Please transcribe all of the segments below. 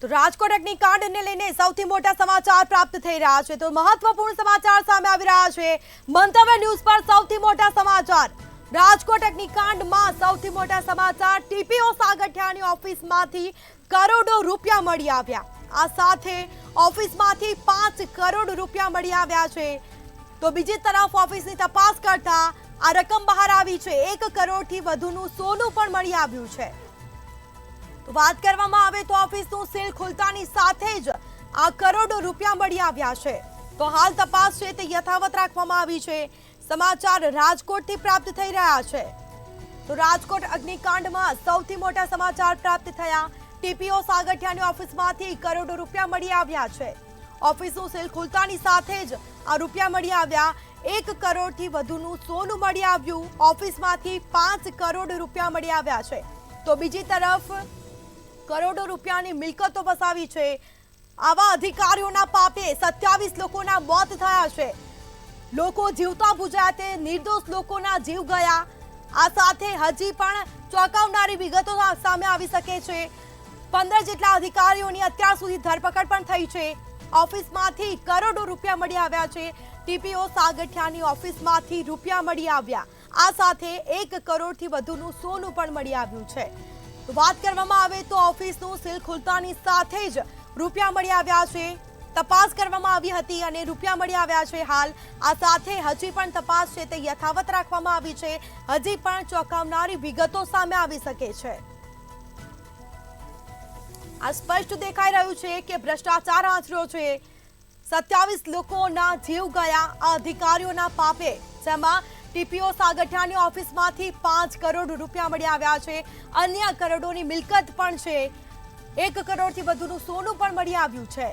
તો રાજકોટ અગ્નિકાંડને લઈને સૌથી મોટા સમાચાર પ્રાપ્ત થઈ રહ્યા છે તો મહત્વપૂર્ણ સમાચાર સામે આવી રહ્યા છે મંતવ્ય ન્યૂઝ પર સૌથી મોટા સમાચાર રાજકોટ અગ્નિકાંડમાં સૌથી મોટા સમાચાર ટીપીઓ સાગઠિયાની ઓફિસમાંથી કરોડો રૂપિયા મળી આવ્યા આ સાથે ઓફિસમાંથી 5 કરોડ રૂપિયા મળી આવ્યા છે તો બીજી તરફ ઓફિસની તપાસ કરતા આ રકમ બહાર આવી છે 1 કરોડથી વધુનું સોનું પણ મળી આવ્યું છે વાત કરવામાં આવે તો ઓફિસનું સીલ ખુલતાની સાથે જ આ કરોડો રૂપિયા મળી આવ્યા છે તો હાલ તપાસ છે તે યથાવત રાખવામાં આવી છે સમાચાર રાજકોટથી પ્રાપ્ત થઈ રહ્યા છે તો રાજકોટ અગ્નિકાંડમાં સૌથી મોટા સમાચાર પ્રાપ્ત થયા ટીપીઓ સાગઠિયાની ઓફિસમાંથી કરોડો રૂપિયા મળી આવ્યા છે ઓફિસનું સીલ ખુલતાની સાથે જ આ રૂપિયા મળી આવ્યા 1 કરોડથી વધુનું સોનું મળી આવ્યું ઓફિસમાંથી 5 કરોડ રૂપિયા મળી આવ્યા છે તો બીજી તરફ કરોડો રૂપિયાની મિલકતો વસાવી છે આવા અધિકારીઓના પાપે 27 લોકોના મોત થયા છે લોકો જીવતા બુજાયા તે નિર્દોષ લોકોના જીવ ગયા આ સાથે હજી પણ ચોંકાવનારી વિગતો સામે આવી શકે છે 15 જેટલા અધિકારીઓની અત્યાર સુધી ધરપકડ પણ થઈ છે ઓફિસમાંથી કરોડો રૂપિયા મળી આવ્યા છે ટીપીઓ સાગઠિયાની ઓફિસમાંથી રૂપિયા મળી આવ્યા આ સાથે 1 કરોડથી વધુનું સોનું પણ મળી આવ્યું છે વાત કરવામાં આવે તો ઓફિસનું સીલ ખુલતાની સાથે જ રૂપિયા મળી આવ્યા છે તપાસ કરવામાં આવી હતી અને રૂપિયા મળી આવ્યા છે હાલ આ સાથે હજી પણ તપાસ છે તે યથાવત રાખવામાં આવી છે હજી પણ ચોંકાવનારી વિગતો સામે આવી શકે છે આ સ્પષ્ટ દેખાઈ રહ્યું છે કે ભ્રષ્ટાચાર આચર્યો છે 27 લોકોના જીવ ગયા આ અધિકારીઓના પાપે જેમાં ટીપીઓ સાગઠિયાની ઓફિસમાંથી 5 કરોડ રૂપિયા મળી આવ્યા છે અન્ય કરોડોની મિલકત પણ છે 1 કરોડથી વધુનું સોનું પણ મળી આવ્યું છે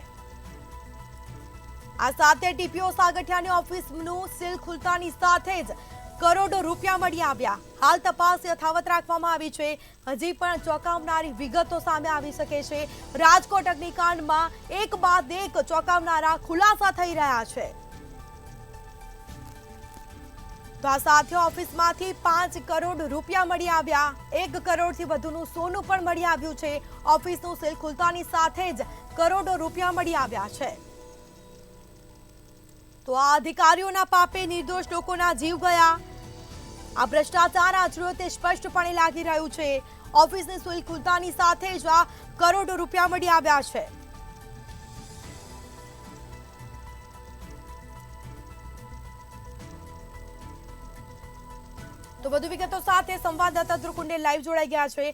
આ સાથે ટીપીઓ સાગઠિયાની ઓફિસનું સીલ ખુલતાની સાથે જ કરોડો રૂપિયા મળી આવ્યા હાલ તપાસ યથાવત રાખવામાં આવી છે હજી પણ ચોંકાવનારી વિગતો સામે આવી શકે છે રાજકોટ અગ્નિકાંડમાં એક બાદ એક ચોંકાવનારા ખુલાસા થઈ રહ્યા છે તો આ સાથે ઓફિસમાંથી 5 કરોડ રૂપિયા મળી આવ્યા 1 કરોડથી વધુનું સોનું પણ મળી આવ્યું છે ઓફિસનું સીલ ખુલતાની સાથે જ કરોડો રૂપિયા મળી આવ્યા છે તો આ અધિકારીઓના પાપે નિર્દોષ લોકોના જીવ ગયા આ ભ્રષ્ટાચાર આચર્યો તે સ્પષ્ટપણે લાગી રહ્યું છે ઓફિસની સીલ ખુલતાની સાથે જ આ કરોડો રૂપિયા મળી આવ્યા છે તો વધુ વિગતો સાથે સંવાદદાતા ધ્રુવકુંડે લાઈવ જોડાઈ ગયા છે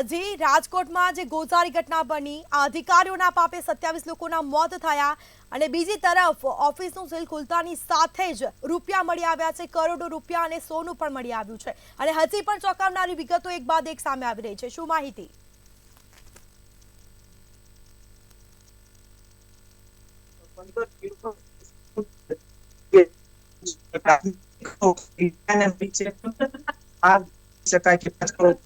જી રાજકોટમાં જે ગોઝારી ઘટના બની આ અધિકારીઓના પાપે 27 લોકોના મોત થયા અને બીજી તરફ ઓફિસનું સીલ ખુલતાની સાથે જ રૂપિયા મળી આવ્યા છે કરોડો રૂપિયા અને સોનું પણ મળી આવ્યું છે અને હજી પણ ચોંકાવનારી વિગતો એક બાદ એક સામે આવી રહી છે શું માહિતી આ શકાય કે 5 કરોડ